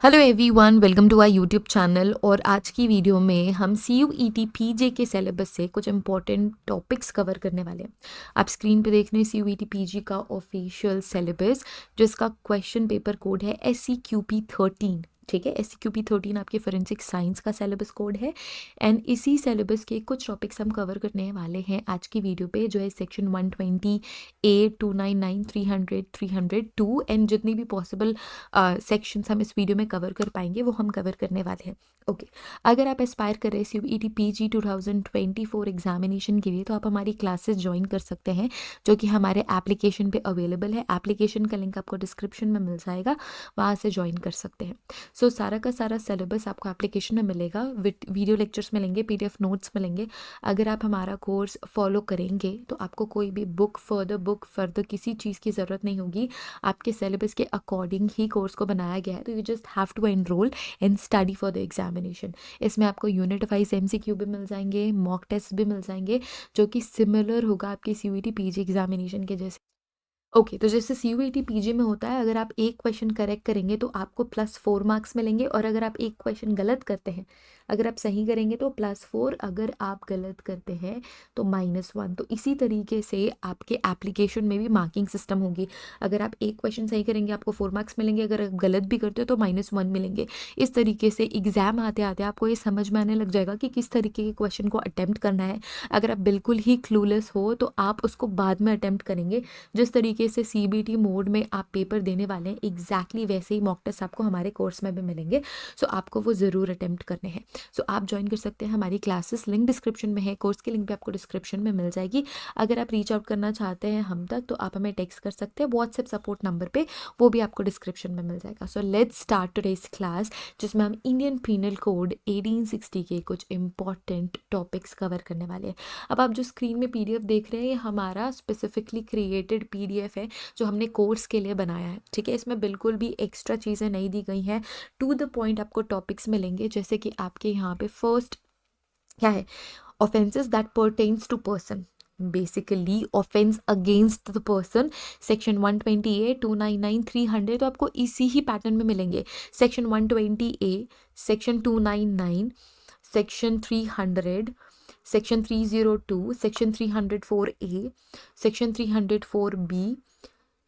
Hello everyone, welcome to our YouTube channel. और आज की वीडियो में हम CUET PJ के सिलेबस से कुछ इंपॉर्टेंट टॉपिक्स कवर करने वाले हैं। आप स्क्रीन पे देख रहे हैं CUET PG का ऑफिशियल सिलेबस, जिसका क्वेश्चन पेपर कोड है SCQP13। ठीक है, SCQP13 आपके फोरेंसिक साइंस का सिलेबस कोड है। एंड इसी सिलेबस के कुछ टॉपिक्स हम कवर करने वाले हैं आज की वीडियो पे, जो है सेक्शन 120A 299 300 302 एंड जितनी भी पॉसिबल सेक्शंस हम इस वीडियो में कवर कर पाएंगे वो हम कवर करने वाले हैं। ओके, अगर आप एस्पायर कर रहे हैं CUET PG 2024 एग्जामिनेशन के लिए, तो आप हमारी क्लासेस ज्वाइन कर सकते हैं, जो कि हमारे एप्लीकेशन पे अवेलेबल है। एप्लीकेशन का लिंक आपको डिस्क्रिप्शन में मिल जाएगा, वहाँ से ज्वाइन कर सकते हैं। सो सारा का सारा सिलेबस आपको एप्लीकेशन में मिलेगा, वीडियो लेक्चर्स मिलेंगे, PDF नोट्स मिलेंगे। अगर आप हमारा कोर्स फॉलो करेंगे तो आपको कोई भी बुक फर्दर किसी चीज़ की ज़रूरत नहीं होगी। आपके सिलेबस के अकॉर्डिंग ही कोर्स को बनाया गया है, तो you just have to enrol and study for the examination. इसमें आपको यूनिट वाइज MCQ भी मिल जाएंगे, मॉक टेस्ट भी मिल जाएंगे, जो कि सिमिलर होगा आपके CUET PG एग्जामिनेशन के जैसे। ओके, तो जैसे CUET PG में होता है, अगर आप एक क्वेश्चन करेक्ट करेंगे तो आपको +4 मार्क्स मिलेंगे, और अगर आप एक क्वेश्चन गलत करते हैं, अगर आप सही करेंगे तो +4, अगर आप गलत करते हैं तो -1। तो इसी तरीके से आपके एप्लीकेशन में भी मार्किंग सिस्टम होगी। अगर आप एक क्वेश्चन सही करेंगे आपको 4 मार्क्स मिलेंगे, अगर आप गलत भी करते हो तो -1 मिलेंगे। इस तरीके से एग्जाम आते आते आपको ये समझ में आने लग जाएगा कि किस तरीके के क्वेश्चन को अटेम्प्ट करना है। अगर आप बिल्कुल ही क्लूलेस हो तो आप उसको बाद में अटेम्प्ट करेंगे। जिस तरीके से CBT मोड में आप पेपर देने वाले हैं, एग्जैक्टली वैसे ही मॉक टेस्ट आपको हमारे कोर्स में भी मिलेंगे। सो आपको वो ज़रूर अटेम्प्ट करने हैं। सो आप ज्वाइन कर सकते हैं हमारी क्लासेस, लिंक डिस्क्रिप्शन में है, कोर्स की लिंक भी आपको डिस्क्रिप्शन में मिल जाएगी। अगर आप रीच आउट करना चाहते हैं हम तक, तो आप हमें टेक्स्ट कर सकते हैं व्हाट्सएप सपोर्ट नंबर पे, वो भी आपको डिस्क्रिप्शन में मिल जाएगा। So let's start today's class, जिसमें हम इंडियन पीनल कोड 1860 के कुछ इंपॉर्टेंट टॉपिक्स कवर करने वाले हैं। अब आप जो स्क्रीन में PDF देख रहे हैं, ये हमारा स्पेसिफिकली क्रिएटेड PDF है, जो हमने कोर्स के लिए बनाया है। ठीक है, इसमें बिल्कुल भी एक्स्ट्रा चीज़ें नहीं दी गई हैं, टू द पॉइंट आपको टॉपिक्स मिलेंगे। जैसे कि आपके यहाँ पे फर्स्ट क्या है, offences that pertains to person, basically offence against the person, section 120A 299 300, तो आपको इसी ही पैटर्न में मिलेंगे। Section 120A, section 299, section 300, section 302, section 304A, section 304B,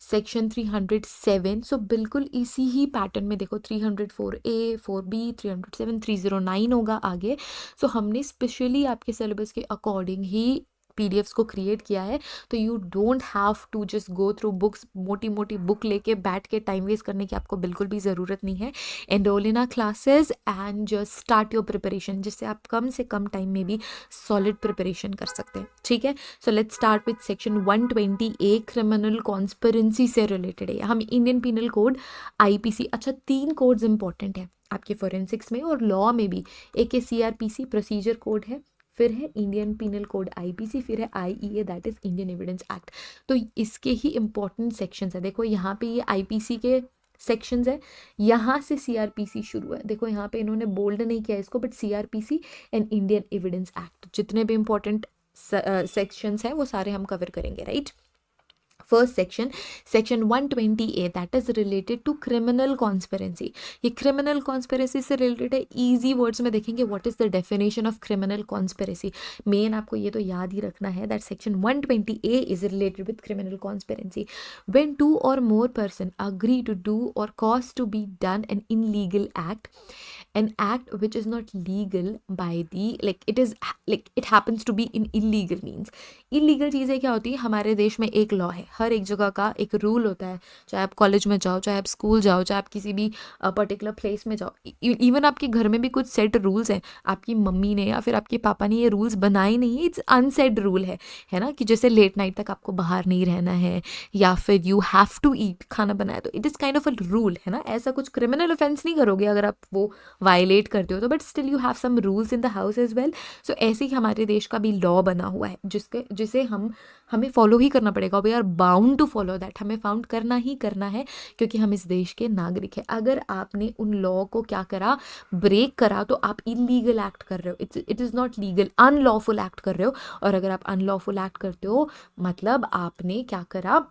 section 307। सो बिल्कुल इसी ही पैटर्न में देखो, 304A 4B 307 309 होगा आगे। सो हमने स्पेशली आपके सिलेबस के अकॉर्डिंग ही PDFs को क्रिएट किया है, तो you don't have to just go through books, मोटी मोटी बुक लेके बैठ के टाइम वेस्ट करने की आपको बिल्कुल भी ज़रूरत नहीं है। Enrol in our classes and just start your preparation, जिससे आप कम से कम टाइम में भी सॉलिड प्रिपरेशन कर सकते हैं। ठीक है, so let's start with section 120A, criminal conspiracy से रिलेटेड है। हम इंडियन पीनल कोड IPC, अच्छा 3 कोड्स इंपॉर्टेंट है आपके फोरेंसिक्स में और लॉ में भी। एक है CRPC प्रोसीजर कोड है, फिर है इंडियन पीनल कोड IPC, फिर है IEA that is Indian evidence act. तो इसके ही इंपॉर्टेंट सेक्शंस है। देखो यहाँ पे ये IPC के सेक्शंस है, यहाँ से CRPC शुरू है। देखो यहाँ पे इन्होंने बोल्ड नहीं किया इसको, but CRPC and Indian evidence act, जितने भी इंपॉर्टेंट सेक्शंस हैं वो सारे हम कवर करेंगे, right. First section, section 120A, that is related to criminal conspiracy. ये क्रिमिनल कॉन्स्पिरेसी से रिलेटेड है। इजी वर्ड्स में देखेंगे what is the definition of criminal conspiracy. Main आपको ये तो याद ही रखना है that section 120A is related with criminal conspiracy when 2 or more person agree to do or cause to be done an illegal act, an act which is not legal by the, like it happens to be in illegal means। Illegal चीज़ें क्या होती है, हमारे देश में एक law है, हर एक जगह का एक रूल होता है। चाहे आप कॉलेज में जाओ, चाहे आप स्कूल जाओ, चाहे आप किसी भी पर्टिकुलर प्लेस में जाओ, इवन आपके घर में भी कुछ सेट रूल्स हैं। आपकी मम्मी ने या फिर आपके पापा ने ये रूल्स बनाए नहीं है, इट्स अनसेट रूल है ना, कि जैसे लेट नाइट तक आपको बाहर नहीं रहना है, या फिर यू हैव टू ईट, खाना बनाया, तो it is kind of a rule, है ना। ऐसा कुछ क्रिमिनल ऑफेंस नहीं करोगे अगर आप वो वायलेट करते हो तो, but still you have some rules in the house as well. So ऐसे ही हमारे देश का भी लॉ बना हुआ है, जिसे हमें फॉलो ही करना पड़ेगा। We are bound to follow that, हमें फाउंड करना ही करना है, क्योंकि हम इस देश के नागरिक हैं। अगर आपने उन लॉ को क्या करा, ब्रेक करा, तो आप इलीगल एक्ट कर रहे हो। It is not legal, unlawful act कर रहे हो। और अगर आप अनलॉफुल एक्ट करते हो, मतलब आपने क्या करा,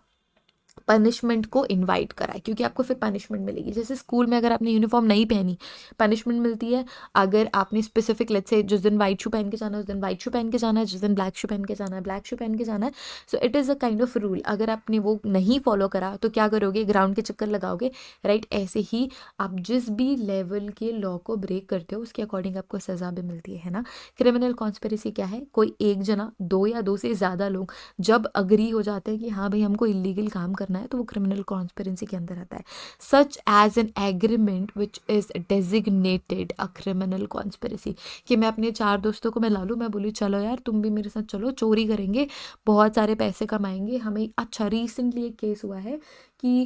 पनिशमेंट को इनवाइट कराए, क्योंकि आपको फिर पनिशमेंट मिलेगी। जैसे स्कूल में अगर आपने यूनिफॉर्म नहीं पहनी, पनिशमेंट मिलती है। अगर आपने स्पेसिफिक, लेट्स से जिस दिन वाइट शू पहन के जाना है उस दिन वाइट शू पहन के जाना है, जिस दिन ब्लैक शू पहन के जाना है ब्लैक शू पहन के जाना है। So it is a kind of rule. अगर आपने वो नहीं फॉलो करा तो क्या करोगे, ग्राउंड के चक्कर लगाओगे, राइट। ऐसे ही आप जिस भी लेवल के लॉ को ब्रेक करते हो उसके अकॉर्डिंग आपको सज़ा भी मिलती है ना। क्रिमिनल कॉन्स्पिरेसी क्या है, कोई एक जना, दो या दो से ज़्यादा लोग जब अग्री हो जाते हैं कि हाँ भाई हमको इलीगल काम करना है, तो वो क्रिमिनल कॉन्स्पिरेसी के अंदर आता है। Such as an agreement which is designated a criminal conspiracy, कि मैं अपने 4 दोस्तों को मैं ला लूँ, मैं बोली चलो यार तुम भी मेरे साथ चलो, चोरी करेंगे, बहुत सारे पैसे कमाएंगे हमें। अच्छा, रिसेंटली एक केस हुआ है कि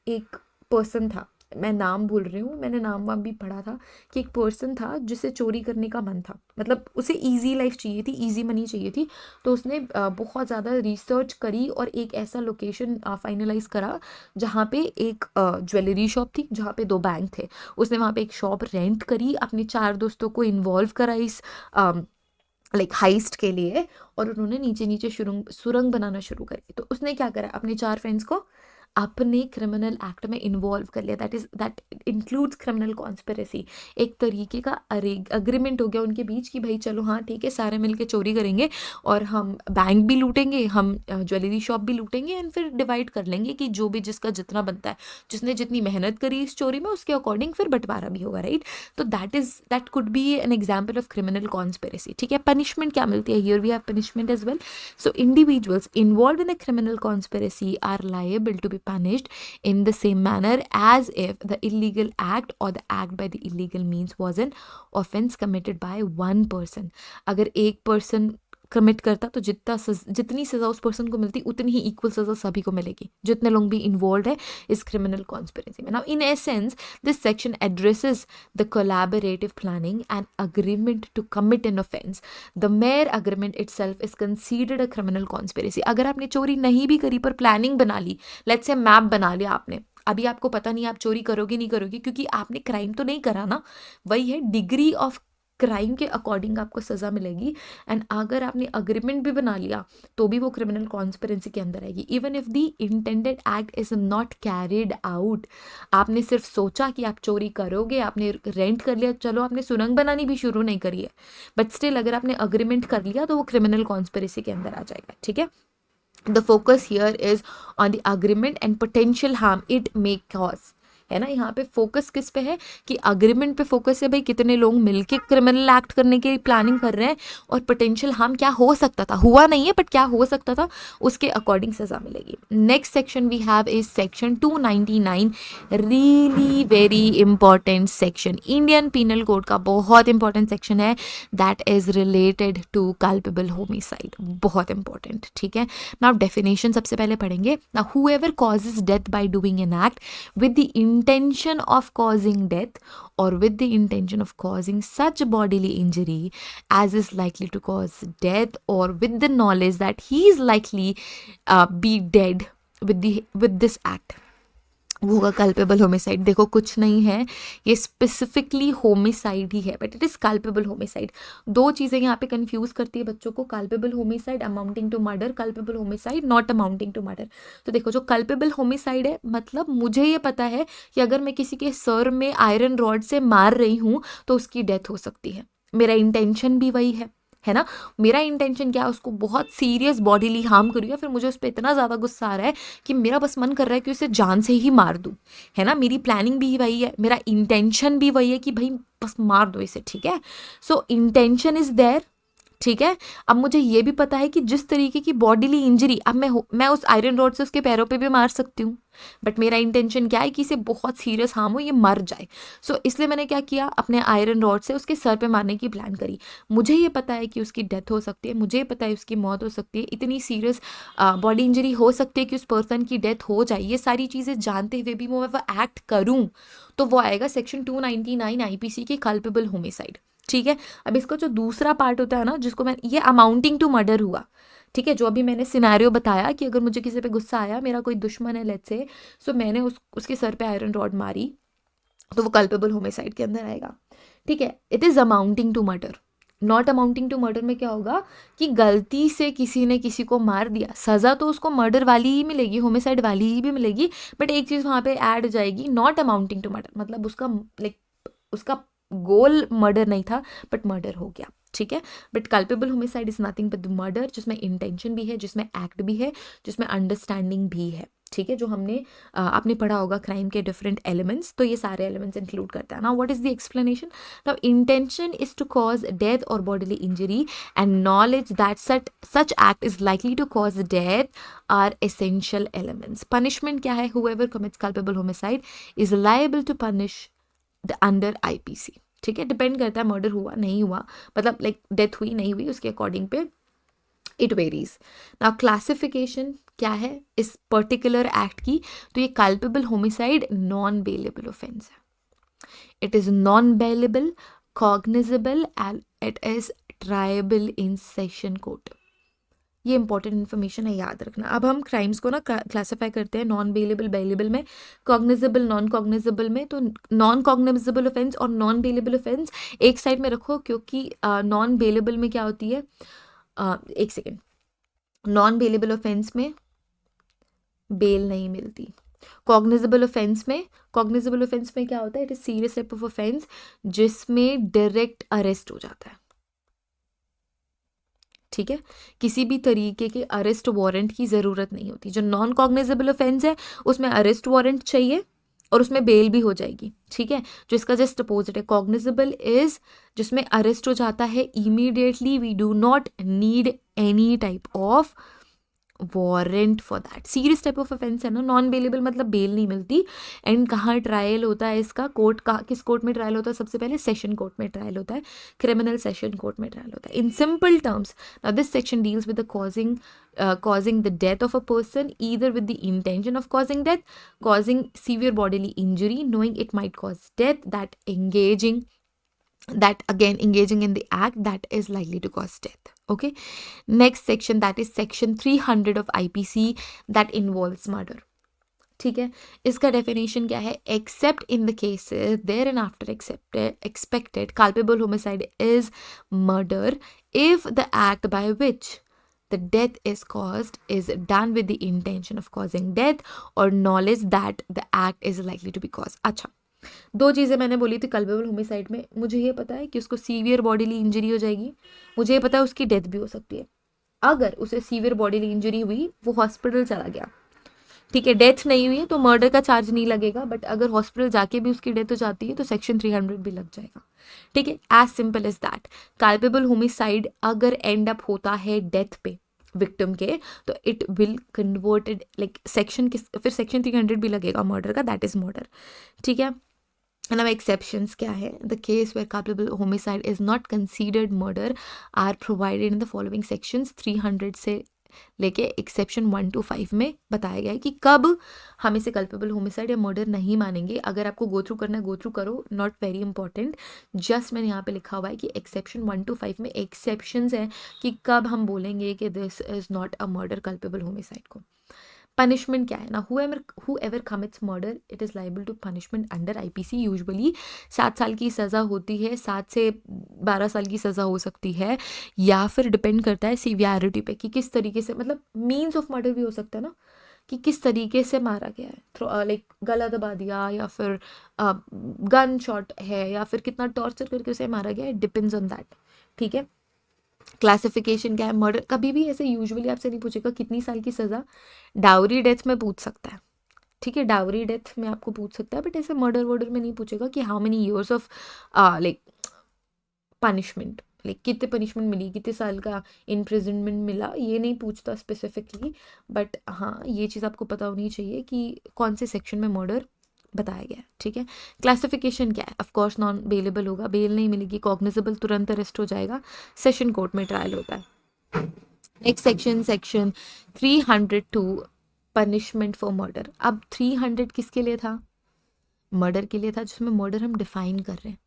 एक पर्सन था, मैं नाम भूल रही हूँ, मैंने नाम वाम भी पढ़ा था, कि एक पर्सन था जिसे चोरी करने का मन था, मतलब उसे इजी लाइफ चाहिए थी, इजी मनी चाहिए थी। तो उसने बहुत ज़्यादा रिसर्च करी और एक ऐसा लोकेशन फाइनलाइज करा जहाँ पे एक ज्वेलरी शॉप थी, जहाँ पे 2 बैंक थे। उसने वहाँ पे एक शॉप रेंट करी, अपने 4 दोस्तों को इन्वॉल्व करा इस लाइक हाइस्ट के लिए, और उन्होंने नीचे नीचे सुरंग बनाना शुरू करी। तो उसने क्या करा, अपने 4 फ्रेंड्स को अपने क्रिमिनल एक्ट में इन्वॉल्व कर लिया। That includes criminal conspiracy. एक तरीके का अग्रीमेंट हो गया उनके बीच कि भाई चलो हाँ ठीक है, सारे मिलके चोरी करेंगे और हम बैंक भी लूटेंगे, हम ज्वेलरी शॉप भी लूटेंगे, एंड फिर डिवाइड कर लेंगे कि जो भी जिसका जितना बनता है, जिसने जितनी मेहनत करी इस चोरी में उसके अकॉर्डिंग फिर बंटवारा भी होगा, राइट। तो that could be an example of criminal conspiracy. ठीक है, पनिशमेंट क्या मिलती है, here we have punishment as well. So individuals involved in a criminal conspiracy are liable to be punished in the same manner as if the illegal act or the act by the illegal means was an offense committed by one person. अगर एक person commit करता तो जितनी सज़ा उस person को मिलती उतनी ही इक्वल सज़ा सभी को मिलेगी, जितने लोग भी इन्वॉल्व है इस क्रिमिनल कॉन्स्पिरेसी में। Now in essence this section addresses the collaborative planning and agreement to commit an offence. The mere agreement itself is considered a criminal conspiracy. अगर आपने चोरी नहीं भी करी पर प्लानिंग बना ली, लेट्स से मैप बना लिया आपने, अभी आपको पता नहीं आप चोरी करोगे नहीं करोगे, क्योंकि आपने क्राइम तो नहीं करा ना, वही है डिग्री ऑफ क्राइम के अकॉर्डिंग आपको सज़ा मिलेगी। एंड अगर आपने अग्रीमेंट भी बना लिया तो भी वो क्रिमिनल कॉन्स्पिरेसी के अंदर आएगी, even if the intended act is not carried out. आपने सिर्फ सोचा कि आप चोरी करोगे, आपने रेंट कर लिया, चलो आपने सुरंग बनानी भी शुरू नहीं करी है, बट स्टिल अगर आपने अग्रीमेंट कर लिया तो वो क्रिमिनल कॉन्स्पिरेसी के अंदर आ जाएगा। ठीक है, the focus here is on the agreement and potential harm it may cause, है ना। यहाँ पे फोकस किस पे है कि अग्रीमेंट पे फोकस है, भाई कितने लोग मिलके क्रिमिनल एक्ट करने की प्लानिंग कर रहे हैं, और पोटेंशियल हार्म क्या हो सकता था, हुआ नहीं है बट क्या हो सकता था, उसके अकॉर्डिंग सजा मिलेगी। Next section we have is section 299, really very important section, Indian penal code का बहुत इंपॉर्टेंट सेक्शन है, that is related to culpable homicide, बहुत इंपॉर्टेंट। ठीक है, नाउ डेफिनेशन सबसे पहले पढ़ेंगे। Now whoever causes death by doing an act with the intention of causing death or with the intention of causing such bodily injury as is likely to cause death, or with the knowledge that he is likely be dead with this act, वो होगा culpable homicide. देखो कुछ नहीं है, ये specifically homicide ही है, but it is culpable homicide. 2 चीज़ें यहाँ पे कंफ्यूज करती है बच्चों को, culpable homicide amounting to murder, culpable homicide not amounting to murder. तो देखो जो कल्पेबल होमिसाइड है, मतलब मुझे ये पता है कि अगर मैं किसी के सर में आयरन रॉड से मार रही हूँ तो उसकी डेथ हो सकती है, मेरा इंटेंशन भी वही है ना। मेरा इंटेंशन क्या है, उसको बहुत सीरियस बॉडीली हार्म करूँ, या फिर मुझे उस पर इतना ज़्यादा गुस्सा आ रहा है कि मेरा बस मन कर रहा है कि उसे जान से ही मार दूँ, है ना। मेरी प्लानिंग भी वही है, मेरा इंटेंशन भी वही है कि भाई बस मार दो इसे। ठीक है, सो इंटेंशन इज देयर। ठीक है, अब मुझे ये भी पता है कि जिस तरीके की बॉडीली इंजरी, अब मैं उस आयरन रॉड से उसके पैरों पे भी मार सकती हूँ, बट मेरा इंटेंशन क्या है कि इसे बहुत सीरियस हार्म हो, ये मर जाए। सो इसलिए मैंने क्या किया, अपने आयरन रॉड से उसके सर पे मारने की प्लान करी। मुझे ये पता है कि उसकी डेथ हो सकती है, मुझे पता है उसकी मौत हो सकती है, इतनी सीरियस बॉडी इंजरी हो सकती है कि उस पर्सन की डेथ हो जाए, ये सारी चीज़ें जानते हुए भी मैं वो एक्ट करूँ, तो वो आएगा सेक्शन 299 IPC की कल्पेबल होमिसाइड। ठीक है, अब इसका जो दूसरा पार्ट होता है ना, जिसको मैं, ये अमाउंटिंग टू मर्डर हुआ। ठीक है, जो अभी मैंने सिनेरियो बताया कि अगर मुझे किसी पे गुस्सा आया, मेरा कोई दुश्मन है लेट्स से, सो मैंने उसके सर पे आयरन रॉड मारी, तो वो कल्पेबल होमिसाइड के अंदर आएगा। ठीक है, it is amounting to murder, not amounting to murder में क्या होगा कि गलती से किसी ने किसी को मार दिया, सज़ा तो उसको मर्डर वाली ही मिलेगी, होमिसाइड वाली ही भी मिलेगी, बट एक चीज़ वहाँ पे ऐड हो जाएगी, नॉट अमाउंटिंग टू मर्डर, मतलब उसका लाइक उसका गोल मर्डर नहीं था बट मर्डर हो गया, ठीक है। But culpable homicide is nothing but murder, जिसमें इंटेंशन भी है, जिसमें एक्ट भी है, जिसमें अंडरस्टैंडिंग भी है, ठीक है। जो हमने आपने पढ़ा होगा क्राइम के डिफरेंट एलिमेंट्स, तो ये सारे एलिमेंट्स इंक्लूड करता है। Now what is the explanation? Now intention is to cause death और bodily injury and knowledge that such act is likely to cause death are essential elements. Punishment क्या है? whoever commits culpable homicide is liable to punish the under IPC, ठीक है। Depend करता है murder हुआ नहीं हुआ, मतलब लाइक डेथ हुई नहीं हुई, उसके अकॉर्डिंग पे इट वेरीज। नाउ क्लासिफिकेशन क्या है इस पर्टिकुलर एक्ट की? तो ये culpable homicide non bailable offence है, it is non bailable, cognizable and it is triable in session court. ये इंपॉर्टेंट इन्फॉर्मेशन है, याद रखना। अब हम क्राइम्स को ना क्लासिफाई करते हैं नॉन बेलेबल बेलेबल में, कॉग्निजेबल नॉन कॉग्निजेबल में। तो नॉन कॉग्निजेबल ऑफेंस और नॉन बेलेबल ऑफेंस एक साइड में रखो, क्योंकि नॉन बेलेबल में क्या होती है, एक सेकेंड, नॉन बेलेबल ऑफेंस में बेल नहीं मिलती। कॉग्निजेबल ऑफेंस में क्या होता है? It is serious type of offence जिसमें डायरेक्ट अरेस्ट हो जाता है, ठीक है। किसी भी तरीके के अरेस्ट वारंट की ज़रूरत नहीं होती। जो नॉन कॉग्निजेबल ऑफेंस है उसमें अरेस्ट वारंट चाहिए और उसमें बेल भी हो जाएगी, ठीक है। जो इसका जस्ट अपोजिट है, कॉग्निजेबल इज जिसमें अरेस्ट हो जाता है immediately, we do not need any type of warrant for that. Serious type of offence है ना। नॉन बेलेबल मतलब बेल नहीं मिलती। एंड कहाँ ट्रायल होता है इसका? कोर्ट का, किस कोर्ट में ट्रायल होता है? सबसे पहले सेशन कोर्ट में ट्रायल होता है, क्रिमिनल सेशन कोर्ट में ट्रायल होता है। In simple terms, now this section deals with the causing the death of a person either with the intention of causing death, causing severe bodily injury, knowing it might cause death, that engaging in the act that is likely to cause death. Okay, next section, that is section 300 of IPC, that involves murder, ठीक है। इसका definition क्या है? Except in the cases there and after expected culpable homicide is murder if the act by which the death is caused is done with the intention of causing death or knowledge that the act is likely to be caused। अच्छा, दो चीज़ें मैंने बोली थी culpable homicide में। मुझे ये पता है कि उसको सीवियर बॉडीली इंजरी हो जाएगी, मुझे ये पता है उसकी डेथ भी हो सकती है। अगर उसे सीवियर बॉडीली इंजरी हुई, वो हॉस्पिटल चला गया, ठीक है, डेथ नहीं हुई है तो मर्डर का चार्ज नहीं लगेगा, बट अगर हॉस्पिटल जाके भी उसकी डेथ हो जाती है तो सेक्शन 300 भी लग जाएगा, ठीक है। As simple as that. Culpable homicide अगर एंड अप होता है डेथ पे विक्टिम के, तो it will converted like section फिर सेक्शन 300 भी लगेगा मर्डर का, दैट इज मर्डर, ठीक है। Now exceptions क्या है? The case where culpable homicide is not considered murder are provided in the following sections 300 से लेके एक्सेप्शन 1 to 5 में बताया गया है कि कब हम इसे कल्पेबल होमिसाइड या मर्डर नहीं मानेंगे। अगर आपको गो थ्रू करना है गो थ्रू करो, नॉट वेरी इंपॉर्टेंट। जस्ट मैंने यहाँ पे लिखा हुआ है कि एक्सेप्शन 1 to 5 में एक्सेप्शंस हैं कि कब हम बोलेंगे कि this is not a murder culpable homicide को। पनिशमेंट क्या है ना? whoever commits murder it is liable to punishment under IPC। Usually 7 साल की सज़ा होती है, 7 से 12 साल की सज़ा हो सकती है, या फिर डिपेंड करता है सीवियरिटी पे कि किस तरीके से, मतलब मीन्स ऑफ मर्डर भी हो सकता है ना, कि किस तरीके से मारा गया है, लाइक गला दबा दिया या फिर गन शॉट है या फिर कितना टॉर्चर करके उसे मारा गया है, डिपेंड्स ऑन दैट, ठीक है। क्लासिफिकेशन क्या है? मर्डर कभी भी ऐसे यूजुअली आपसे नहीं पूछेगा कितनी साल की सज़ा, डाउरी डेथ में पूछ सकता है, ठीक है, डाउरी डेथ में आपको पूछ सकता है, बट ऐसे मर्डर वर्डर में नहीं पूछेगा कि how many years of like punishment, like कितने पनिशमेंट मिली, कितने साल का इम्प्रिजनमेंट मिला, ये नहीं पूछता स्पेसिफिकली। बट हाँ, ये चीज़ आपको पता होनी चाहिए कि कौन से सेक्शन में मर्डर बताया गया है, ठीक है। क्लासिफिकेशन क्या है? ऑफकोर्स नॉन बेलेबल होगा, बेल नहीं मिलेगी, कॉग्निजेबल तुरंत अरेस्ट हो जाएगा, सेशन कोर्ट में ट्रायल होता है। Next section 302 punishment for murder. अब 300 किसके लिए था? मर्डर के लिए था, जिसमें मर्डर हम डिफाइन कर रहे हैं।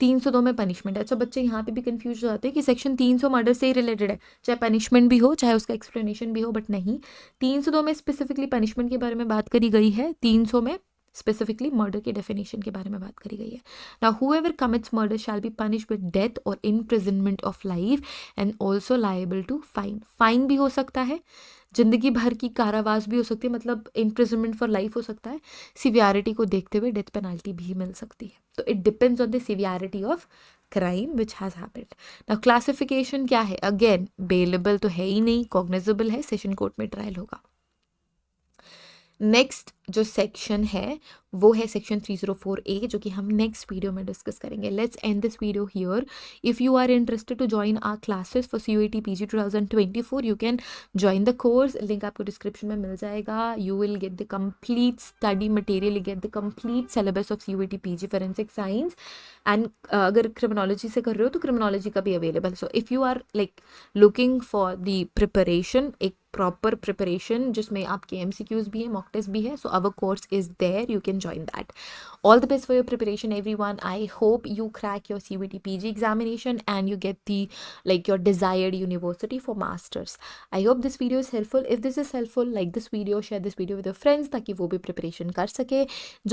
302 में पनिशमेंट है। अच्छा, बच्चे यहाँ पे भी कंफ्यूज हो जाते हैं कि सेक्शन 300 मर्डर से ही रिलेटेड है, चाहे पनिशमेंट भी हो चाहे उसका एक्सप्लेनेशन भी हो, बट नहीं, 302 में स्पेसिफिकली पनिशमेंट के बारे में बात करी गई है। 300 में स्पेसिफिकली मर्डर के डेफिनेशन के बारे में बात करी गई है। Now whoever commits murder shall be punished with death और imprisonment of life and also liable to fine. Fine भी हो सकता है, जिंदगी भर की कारावास भी हो सकती है, मतलब इम्प्रिजनमेंट फॉर लाइफ हो सकता है। सिवियरिटी को देखते हुए डेथ पेनल्टी भी मिल सकती है। तो it depends on the severity of crime which has happened. Now classification क्या है? अगेन बेलेबल तो है ही नहीं, कॉग्निजेबल है, सेशन कोर्ट में ट्रायल होगा। नेक्स्ट जो सेक्शन है वो है सेक्शन 304A, जो कि हम नेक्स्ट वीडियो में डिस्कस करेंगे। Let's end this video here. If you are interested to join our classes for CUET PG 2024 you can join the course, link आपको डिस्क्रिप्शन में मिल जाएगा। You will get the complete study material, you get the complete syllabus of CUET PG forensic science and अगर criminology से कर रहे हो तो क्रिमिनोलॉजी का भी available. So if you are like looking for the preparation, एक प्रॉपर प्रिपरेशन जिसमें आपके MCQs भी है, मॉक टेस्ट भी है, so our course is there, you can join that. All the best for your preparation, everyone. I hope you crack your CUET PG examination and you get the your desired university for masters. I hope this video is helpful. If this is helpful, like this video, share this video with your friends ताकि वो भी preparation कर सके.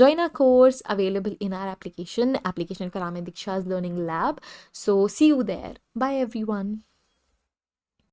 Join our course available in our application. Application का नाम है Diksha's Learning Lab. So see you there. Bye everyone.